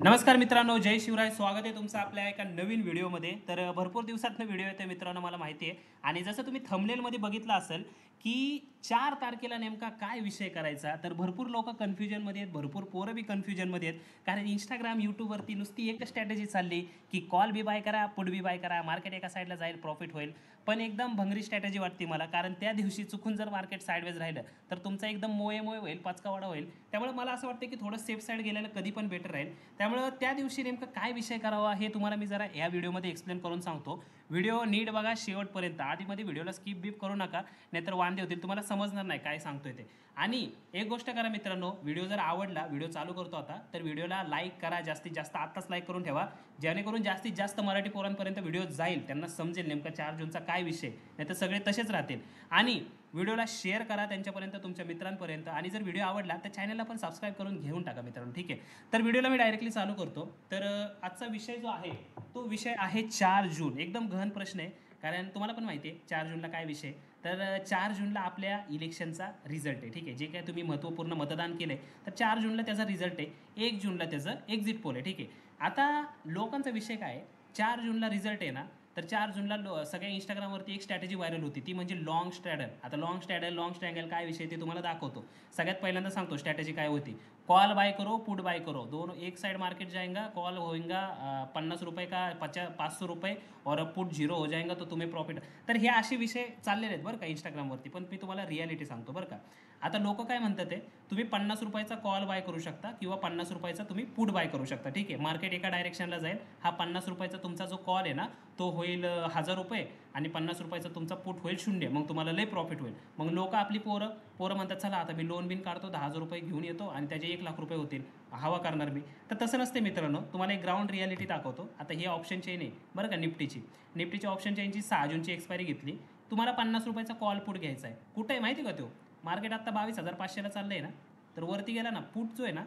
नमस्कार मित्रांनो, जय शिवराय. स्वागत आहे तुमचं आपल्या एका नवीन व्हिडिओमध्ये. तर भरपूर दिवसातनं व्हिडिओ येतोय मित्रांनो, मला माहिती आहे. आणि जसं तुम्ही थंबनेलमध्ये बघितलं असेल, की 4 तारखेला नेमका काय विषय करायचा. तर भरपूर लोकं कन्फ्युजनमध्ये आहेत, भरपूर पोरं बी कन्फ्युजनमध्ये आहेत. कारण Instagram, YouTubeवरती नुसती एकच स्ट्रॅटेजी चालली, की कॉल बी बाय करा, पुट बी बाय करा. मार्केट एका साईडला जाईल, प्रॉफिट होईल. पण एकदम भंगरी स्ट्रॅटेजी वाटते मला. कारण त्या दिवशी चुकून जर मार्केट साइडवेज राहिलं, तर तुमचा एकदम मोये-मोये होईल, पचकावाडा होईल. त्यामुळे मला असं वाटतं, की थोडं सेफ साईड गेलेलं कधी पण बेटर राहील. त्यामुळं त्या दिवशी नेमकं काय विषय करावा हे तुम्हाला मी जरा या व्हिडिओमध्ये एक्सप्लेन करून सांगतो. व्हिडिओ नीट बघा शेवटपर्यंत. आधीमध्ये व्हिडिओला स्किप बीप करू नका, नाहीतर वांदे होतील. तुम्हाला समजणार नाही काय सांगतोय ते. आणि एक गोष्ट करा मित्रांनो, व्हिडिओ जर आवडला, व्हिडिओ चालू करतो आता, तर व्हिडिओला लाईक करा. जास्तीत जास्त आत्ताच लाईक करून ठेवा, जेणेकरून जास्तीत जास्त मराठी पोरांपर्यंत व्हिडिओ जाईल. त्यांना समजेल नेमका 4 जूनचा काय विषय, नाहीतर सगळे तसेच राहतील. आणि व्हिडिओला शेअर करा त्यांच्यापर्यंत, तुमच्या मित्रांपर्यंत. आणि जर व्हिडिओ आवडला तर चॅनलला पण सबस्क्राईब करून घेऊन टाका मित्रांनो, ठीक आहे. तर व्हिडिओला मी डायरेक्टली चालू करतो. तर आजचा विषय जो आहे, तो विषय आहे 4 जून. एकदम गहन प्रश्न आहे, कारण तुम्हाला पण माहिती आहे 4 जूनला काय विषय. तर 4 जूनला आपल्या इलेक्शनचा रिझल्ट आहे, ठीक आहे. जे काय तुम्ही महत्त्वपूर्ण मतदान केलं तर 4 जूनला त्याचा रिझल्ट आहे. 1 जूनला त्याचं एक्झिट पोल आहे, ठीक आहे. आता लोकांचा विषय काय आहे, 4 जूनला रिझल्ट आहे ना, तर 4 जूनला सगळ्या Instagramवरती एक स्ट्रॅटेजी व्हायरल होती, ती म्हणजे लाँग स्ट्रॅडल. आता लाँग स्ट्रॅडल, लाँग स्ट्रँगल काय विषय ते तुम्हाला दाखवतो. सगळ्यात पहिल्यांदा सांगतो स्ट्रॅटेजी काय होती. कॉल बाय करो, पुट बाय करो, दोनों एक साइड मार्केट जाएगा, कॉल होएगा 50 रुपये का 500 रुपये, और पुट झिरो हो जाएगा तो तुम्हें प्रॉफिट. तर हे असे विषय चाललेले आहेत बरं का Instagramवरती. पण मी तुम्हाला रियालिटी सांगतो बरं का. आता लोक काय म्हणतात आहे, तुम्ही 50 रुपयाचा कॉल बाय करू शकता किंवा 50 रुपयाचा तुम्ही पुट बाय करू शकता, ठीक आहे. मार्केट एका डायरेक्शनला जाईल. हा 50 रुपयाचा तुमचा जो कॉल आहे ना, तो होईल 1000 रुपये, आणि 50 रुपयाचा तुमचा पुट होईल 0. मग तुम्हाला लय प्रॉफिट होईल. मग लोक आपली पोरं पोरं म्हणतात, चला आता मी लोन बिन काढतो, 10,000 रुपये घेऊन येतो आणि त्याचे 1,00,000 रुपये होतील, हवा करणार मी. तर तसं नसते मित्रांनो. तुम्हाला एक ग्राउंड रियालिटी दाखवतो. आता ही ऑप्शन चेन आहे बरं का, निफ्टीची ऑप्शन चेनची 6 जूनची एक्सपायरी घेतली. तुम्हाला 50 रुपयाचा कॉल पुट घ्यायचा आहे. कुठं आहे माहिती का तो. मार्केट आता 22,500ला चाललं आहे ना, तर वरती गेला ना, पुट जो आहे ना,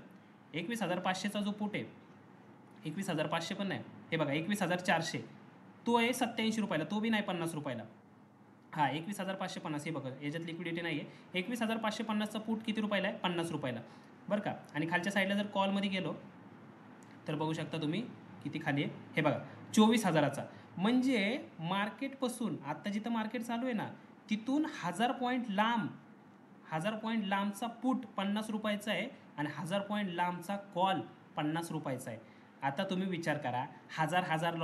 21,500चा जो पुट आहे, 21,500 पण नाही, हे बघा 21,400, तो आहे 87 रुपयाला, तो बी नाही 50 रुपयाला. हां, 21,550 हे बघा, याच्यात लिक्विडिटी नाही आहे. 21,550चा पुट किती रुपयाला आहे, 50 रुपयाला बरं का. आणि खालच्या साईडला जर कॉलमध्ये गेलो, तर बघू शकता तुम्ही किती खाली आहे, हे बघा 24,000चा. म्हणजे मार्केटपासून आत्ता जिथं मार्केट चालू आहे ना, तिथून 1000 पॉईंट लांबचा पुट 50 रुपयाचा आहे, आणि 1000 पॉईंट लांबचा कॉल 50 रुपयाचा आहे. आता तुम्ही विचार करा, हजार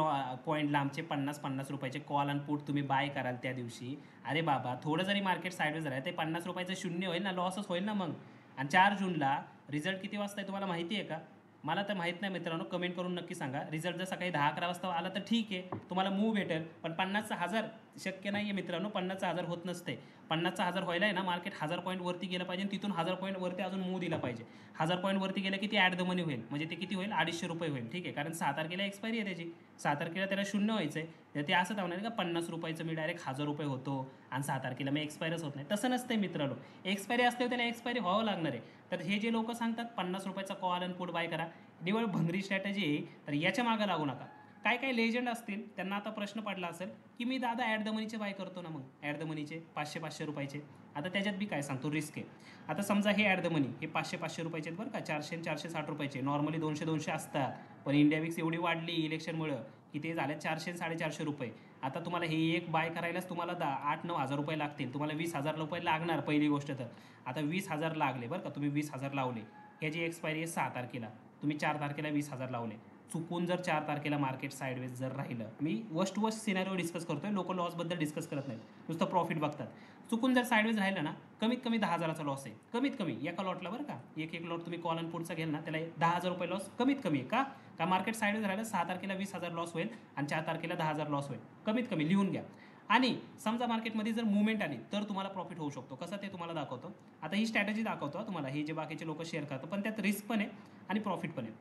पॉईंट लांबचे 50-50 रुपयाचे कॉल आणि पुट तुम्ही बाय कराल त्या दिवशी. अरे बाबा, थोडं जरी मार्केट साईडवेज राहिलं, ते 50 रुपयाचं शून्य होईल ना, लॉसच होईल ना मग. आणि 4 जूनला रिझल्ट किती वाजता आहे तुम्हाला माहिती आहे का. मला तर माहीत नाही मित्रांनो, कमेंट करून नक्की सांगा. रिझल्ट जर सकाळी 10-11 वाजता आला तर ठीक आहे, तुम्हाला मूव भेटेल. पण 50चा 1000 शक्य नाही आहे मित्रांनो. 50चा 1000 होत नसते. 50चा 1000 व्हायला आहे ना, मार्केट 1000 पॉईंट वरती गेलं पाहिजे, तिथून 1000 पॉईंट वरती अजून मूव दिला पाहिजे. 1000 पॉईंट वरती गेलं की ती ॲट द मनी होईल. म्हणजे ते किती होईल, 250 रुपये होईल, ठीक आहे. कारण 6 तारखेला एक्सपायरी आहे त्याची. 6 तारखेला त्याला शून्य व्हायचं आहे. तर ते असं होणार का 50 रुपयाचं मी डायरेक्ट 1000 रुपये होतो, आणि 6 तारखेला मी एक्सपायरच होत नाही. तसं नसते मित्रांनो. एक्सपायरी असते त्याला एक्सपायरी व्हावं लागणार आहे. तर हे जे लोक सांगतात 50 रुपयाचा कॉल आणि पुट बाय करा, निवळ भंगरी स्ट्रॅटेजी आहे. तर याच्या मागं लागू नका. काय काय लेजंड असतील त्यांना आता प्रश्न पडला असेल, की मी दादा ॲट द मनीचे बाय करतो ना, मग ॲट द मनीचे 500-500 रुपयाचे. आता त्याच्यात बी काय सांगतो, रिस्क आहे. आता समजा हे ॲट द मनी हे 500-500 रुपयाचे आहेत बरं का, 400-460 रुपयाचे. नॉर्मली 200-200 असतात, पण इंडिया विक्स एवढी वाढली इलेक्शनमुळं की ते झाले 400-450 रुपये. आता तुम्हाला हे एक बाय करायलाच तुम्हाला 8-9 हजार रुपये लागतील. तुम्हाला 20,000 रुपये लागणार पहिली गोष्ट तर. आता 20,000 लागले बरं का, तुम्ही 20,000 लावले. ह्याची एक्सपायरी आहे 6 तारखेला, तुम्ही 4 तारखेला 20,000 लावले. चुकून जर 4 तारखेला मार्केट साईडवेज जर राहिलं, मी वर्स्ट सिनारिओ डिस्कस करतोय, लोक लॉसबद्दल डिस्कस करत नाहीत, नुसतं प्रॉफिट बघतात. चुकून जर साईडवेज राहिलं ना, कमीत कमी 10,000चा लॉस आहे, कमीत कमी एका लॉटला बरं का. एक लॉट तुम्ही कॉल आणि पुटचा घ्याल ना, त्याला 10,000 रुपये लॉस कमीत कमी आहे. का मार्केट साईडवेज राहिलं, 6 तारखेला 20,000 लॉस होईल, आणि 4 तारखेला 10,000 लॉस होईल, कमीत कमी लिहून घ्या. आणि समजा मार्केटमध्ये जर मुवमेंट आली तर तुम्हाला प्रॉफिट होऊ शकतो. कसं ते तुम्हाला दाखवतो. आता ही स्ट्रॅटेजी दाखवतो तुम्हाला, हे जे बाकीचे लोक शेअर करतात, पण त्यात रिस्क पण आहे आणि प्रॉफिट पण आहे.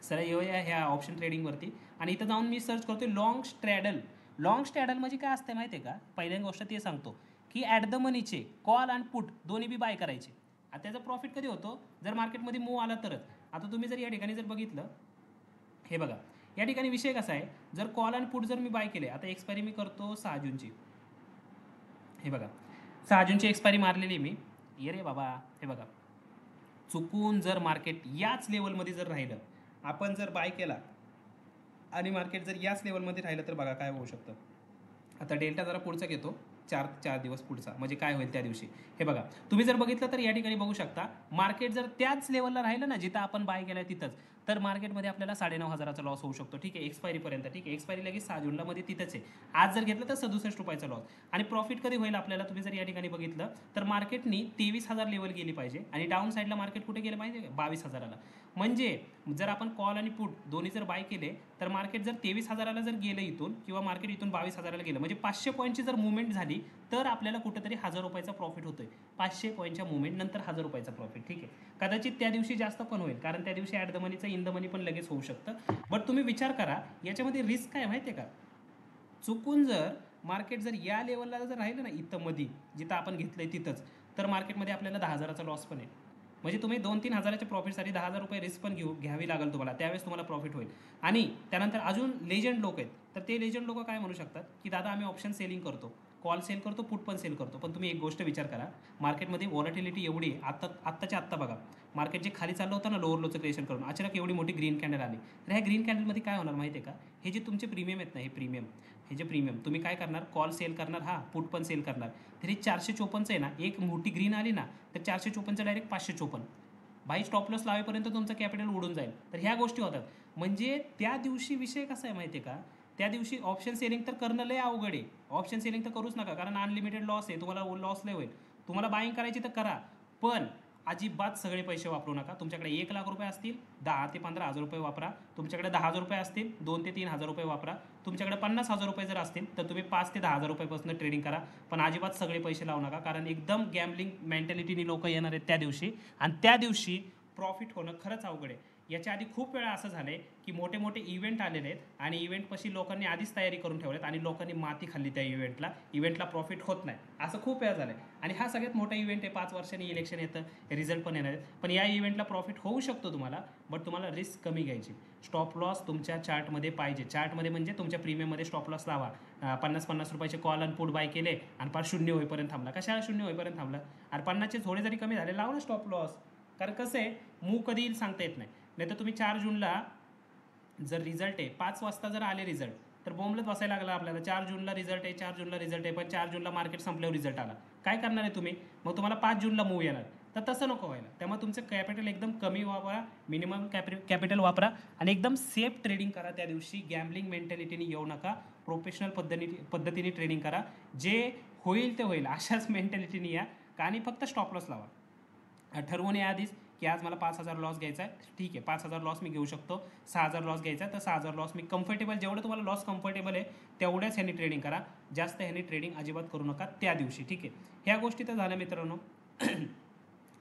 सरळ येऊया ह्या ऑप्शन ट्रेडिंगवरती, आणि इथं जाऊन मी सर्च करतोय लाँग स्ट्रॅडल. लाँग स्ट्रॅडल म्हणजे काय असते माहिती आहे का. पहिली गोष्ट ते सांगतो, की ॲट द मनीचे कॉल आणि पुट दोन्ही बी बाय करायचे. आता त्याचा प्रॉफिट कधी होतो, जर मार्केटमध्ये मूव आला तरच. आता तुम्ही जर या ठिकाणी जर बघितलं, हे बघा या ठिकाणी विषय कसा आहे, जर कॉल आणि पुट जर मी बाय केले, आता एक्सपायरी मी करतो 6 जूनची, हे बघा 6 जूनची एक्सपायरी मारलेली मी. ये रे बाबा, हे बघा चुकून जर मार्केट याच लेवलमध्ये जर राहिलं, आपण जर बाय केला आणि मार्केट जर याच लेवलमध्ये राहिलं तर बघा काय होऊ शकतं. आता डेल्टा जरा पुढचा घेतो, चार दिवस पुढचा, म्हणजे काय होईल त्या दिवशी. हे बघा, तुम्ही जर बघितलं तर या ठिकाणी बघू शकता, मार्केट जर त्याच लेवलला राहिलं ना जिथं आपण बाय केलं तिथंच, तर मार्केटमध्ये आपल्याला 9,500चा लॉस होऊ शकतो. ठीक आहे, एक्सपायरीपर्यंत. ठीक आहे, एक्सपायरी लगेच 6 जूनला मध्ये तिथंच आहे. आज जर घेतलं तर 67 रुपयाचा लॉस. आणि प्रॉफिट कधी होईल आपल्याला, तुम्ही जर या ठिकाणी बघितलं तर मार्केटनी 23,000 लेवल गेली पाहिजे आणि डाऊन साईडला मार्केट कुठे गेलं पाहिजे, 22,000ला. म्हणजे जर आपण कॉल आणि पुट दोन्ही जर बाय केले तर मार्केट जर 23,000ला जर गेलं इथून, किंवा मार्केट इथून 22,000ला गेलं, म्हणजे 500 पॉईंटची जर मुवमेंट झाली तर आपल्याला कुठेतरी 1,000 रुपयाचा प्रॉफिट होतोय. 500 पॉईंटच्या मुवमेंट नंतर 1,000 रुपयाचा प्रॉफिट. ठीक आहे, कदाचित त्या दिवशी जास्त पण होईल, कारण त्या दिवशी ॲट द मनीचं इन द मनी पण लगेच होऊ शकतं. बट तुम्ही विचार करा याच्यामध्ये रिस्क काय माहिती आहे का, चुकून जर मार्केट जर या लेवलला जर राहिलं ना, इथं मध्ये जिथं आपण घेतलंय तिथंच, तर मार्केटमध्ये आपल्याला 10,000चा लॉस पण आहे. म्हणजे तुम्ही 2-3 हजाराच्या प्रॉफिटसाठी 10,000 रुपये रिस्क पण घ्यावी लागेल तुम्हाला, त्यावेळेस तुम्हाला प्रॉफिट होईल. आणि त्यानंतर अजून लेजंड लोक आहेत, तर ते लेजंड लोक काय म्हणू शकतात की दादा आम्ही ऑप्शन सेलिंग करतो, कॉल सेल करतो, पुट पण सेल करतो. पण तुम्ही एक गोष्ट विचार करा, मार्केटमध्ये व्हॉलॅटिलिटी एवढी आहे, आत्ताच्या आत्ता बघा, मार्केट जे खाली चाललं होतं ना लोअर लोचं क्रिएशन करून, अचानक एवढी मोठी ग्रीन कॅन्डल आली. तर ह्या ग्रीन कॅन्डलमध्ये काय होणार माहिती आहे का, हे जे तुमचे प्रीमियम आहेत ना, हे जे प्रीमियम तुम्ही काय करणार, कॉल सेल करणार, हा पुट पण सेल करणार. तर हे 454चं आहे ना, एक मोठी ग्रीन आली ना तर 454चं डायरेक्ट 554. बाई स्टॉप लॉस लावेपर्यंत तुमचं कॅपिटल उडून जाईल. तर ह्या गोष्टी होतात. म्हणजे त्या दिवशी विषय कसा आहे माहिती आहे का, त्या दिवशी ऑप्शन सेलिंग तर करणं लय अवघड आहे. ऑप्शन सेलिंग तर करूच नका, कारण अनलिमिटेड लॉस आहे, तुम्हाला लॉस लय होईल. तुम्हाला बाईंग करायची तर करा, पण अजिबात सगळे पैसे वापरू नका. तुमच्याकडे 1,00,000 रुपये असतील, 10 ते 15,000 रुपये वापरा. तुमच्याकडे 10,000 रुपये असतील, 2 ते 3,000 रुपये वापरा. तुमच्याकडे 50,000 रुपये जर असतील तर तुम्ही 5 ते 10,000 रुपयापासून ट्रेडिंग करा. पण अजिबात सगळे पैसे लावू नका, कारण एकदम गॅम्बलिंग मेंटॅलिटीने लोक येणार आहेत त्या दिवशी, आणि त्या दिवशी प्रॉफिट होणं खरंच अवघड आहे. याच्या आधी खूप वेळा असं झालं आहे की मोठे मोठे इव्हेंट आलेले आहेत आणि इव्हेंटपाशी लोकांनी आधीच तयारी करून ठेवल्यात आणि लोकांनी माती खाल्ली त्या इव्हेंटला प्रॉफिट होत नाही, असं खूप वेळा झालं आहे. आणि हा सगळ्यात मोठा इव्हेंट आहे, 5 वर्षांनी इलेक्शन येतं, रिझल्ट पण येणार आहेत. पण या इव्हेंटला प्रॉफिट होऊ शकतो तुम्हाला, बट तुम्हाला रिस्क कमी घ्यायची. स्टॉप लॉस तुमच्या चार्टमध्ये पाहिजे. चार्टमध्ये म्हणजे तुमच्या प्रीमियममध्ये स्टॉप लॉस लावा. 50-50 रुपयाचे कॉल आणि पुट बाय केले आणि पाच शून्य होईपर्यंत थांबला. कशाला शून्य होईपर्यंत थांबला, आणि 50चे थोडे जरी कमी झाले लावा ना स्टॉप लॉस. कारण कसं आहे, मूव कधी येईल सांगता येत नाही. नाही तर तुम्ही 4 जूनला जर रिझल्ट आहे, 5 वाजता जर आले रिझल्ट, तर बोंबलत बसायला लागला आपल्याला. 4 जूनला रिझल्ट आहे, 4 जूनला रिझल्ट आहे, पण 4 जूनला मार्केट संपल्यावर रिझल्ट आला, काय करणार आहे तुम्ही, मग तुम्हाला 5 जूनला मूव येणार. तर तसं नको व्हायला. त्यामुळे तुमचं कॅपिटल एकदम कमी वापरा, मिनिमम कॅपिटल वापरा आणि एकदम सेफ ट्रेडिंग करा. त्या दिवशी गॅम्बलिंग मेंटॅलिटीने येऊ नका, प्रोफेशनल पद्धतीने ट्रेडिंग करा. जे होईल ते होईल अशाच मेंटॅलिटीने या, आणि फक्त स्टॉप लॉस लावा. ठरवून या आधीच की आज मला 5,000 लॉस घ्यायचा आहे, ठीक आहे 5,000 लॉस मी घेऊ शकतो. 6,000 लॉस घ्यायचा आहे तर 6,000 लॉस मी कम्फर्टेबल, जेवढं तुम्हाला लॉस कम्फर्टेबल आहे तेवढ्याच ह्यांनी ट्रेडिंग करा. जास्त ह्यांनी ट्रेडिंग अजिबात करू नका त्या दिवशी. ठीक आहे, ह्या गोष्टी तर झाल्या मित्रांनो.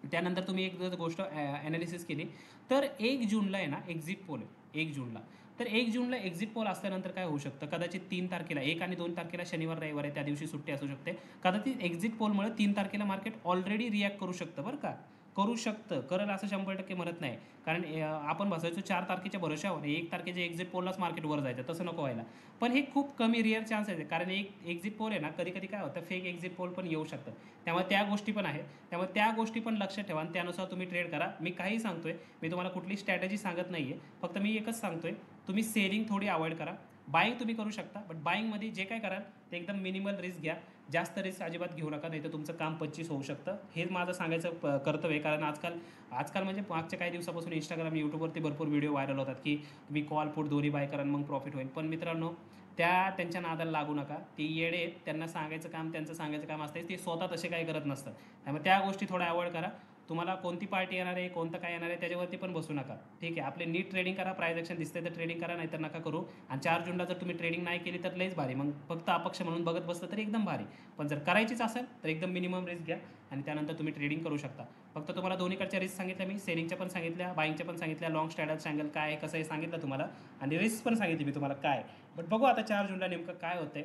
त्यानंतर तुम्ही एक जर गोष्ट ॲनालिसिस केली तर 1 जूनला आहे ना एक्झिट पोल आहे, 1 जूनला. तर 1 जूनला एक्झिट पोल असल्यानंतर काय होऊ शकतं, कदाचित 3 तारखेला, 1 आणि 2 तारखेला शनिवार रविवार आहे, त्या दिवशी सुट्टी असू शकते. कदाचित एक्झिट पोलमुळे 3 तारखेला मार्केट ऑलरेडी रिॲक्ट करू शकतं, बरं का, करू शकतं. करेल असं 100% म्हणत नाही, कारण आपण बसायचो 4 तारखेच्या भरोशावर, 1 तारखेच्या एक्झिट पोललाच मार्केट वर जायचं, तसं नको व्हायला. पण हे खूप कमी रिअर चान्स आहे, कारण एक एक्झिट पोल आहे ना, कधी कधी काय होतं, फेक एक्झिट पोल पण येऊ शकतं. त्यामुळे त्या गोष्टी पण आहेत, त्यामुळे त्या गोष्टी पण लक्षात ठेवा आणि त्यानुसार तुम्ही ट्रेड करा. मी काही सांगतोय, मी तुम्हाला कुठली स्ट्रॅटेजी सांगत नाही आहे, फक्त मी एकच सांगतोय, तुम्ही सेलिंग थोडी अवॉइड करा. बाईंग तुम्ही करू शकता, बट बाईंगमध्ये जे काय कराल ते एकदम मिनिमल रिस्क घ्या. जास्त रिस्क अजिबात घेऊ नका, नाही तर तुमचं काम 25 होऊ शकतं. हेच माझं सांगायचं कर्तव्य आहे, कारण आजकाल म्हणजे मागच्या काही दिवसापासून इंस्टाग्राम, यूट्यूबवरती भरपूर व्हिडिओ व्हायरल होतात की तुम्ही कॉल पुट दोन्ही बाय करा मग प्रॉफिट होईल. पण मित्रांनो, त्यांच्या नादाला लागू नका. ते येडे आहेत, त्यांना त्यांचं सांगायचं काम असतं, ते स्वतः तसे काही करत नसतात. त्यामुळे त्या गोष्टी थोड्या अवॉइड करा. तुम्हाला कोणती पार्टी येणार आहे, कोणतं काय येणार आहे त्याच्यावरती पण बसू नका. ठीक आहे, आपले नीट ट्रेडिंग करा, प्राइस ॲक्शन दिसते तर ट्रेडिंग करा, नाहीतर नका करू. आणि 4 जूनला जर तुम्ही ट्रेडिंग नाही केली तर लईच भारी, मग फक्त अपक्ष म्हणून बघत बसलं तरी एकदम भारी. पण जर करायचीच असेल तर एकदम मिनिमम रिस्क घ्या आणि त्यानंतर तुम्ही ट्रेडिंग करू शकता. फक्त तुम्हाला दोन्हीकडच्या रिस्क सांगितल्या मी, सेलिंगच्या पण सांगितल्या, बाईंगच्या पण सांगितल्या, लॉंग स्ट्रॅडल अँगल काय आहे कसं आहे सांगितलं तुम्हाला, आणि रिस्क पण सांगितली मी तुम्हाला काय. बट बघू आता 4 जूनला नेमकं काय होतंय.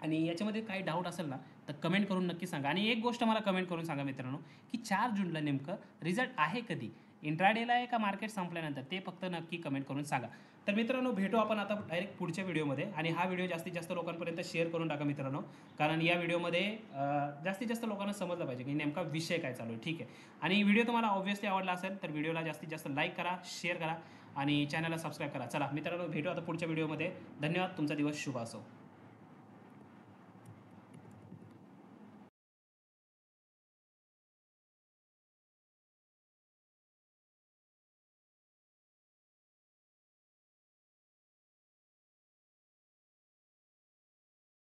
आणि याच्यामध्ये काही डाऊट असेल ना तर कमेंट करून नक्की सांगा. आणि एक गोष्ट मला कमेंट करून सांगा मित्रांनो, की 4 जूनला नेमकं रिझल्ट आहे कधी, इंट्राडेला आहे का मार्केट संपल्यानंतर, ते फक्त नक्की कमेंट करून सांगा. तर मित्रांनो, भेटू आपण आता डायरेक्ट पुढच्या व्हिडिओमध्ये. आणि हा व्हिडिओ जास्तीत जास्त लोकांपर्यंत शेअर करून टाका मित्रांनो, कारण या व्हिडिओमध्ये जास्तीत जास्त लोकांना समजलं पाहिजे की नेमका विषय काय चालू आहे. ठीक आहे, आणि व्हिडिओ तुम्हाला ऑब्व्हियसली आवडला असेल तर व्हिडिओला जास्तीत जास्त लाईक करा, शेअर करा. आणि चॅनलला सबस्क्राईब करा. चला मित्रांनो, भेटू आता पुढच्या व्हिडिओमध्ये. धन्यवाद. तुमचा दिवस शुभ असो.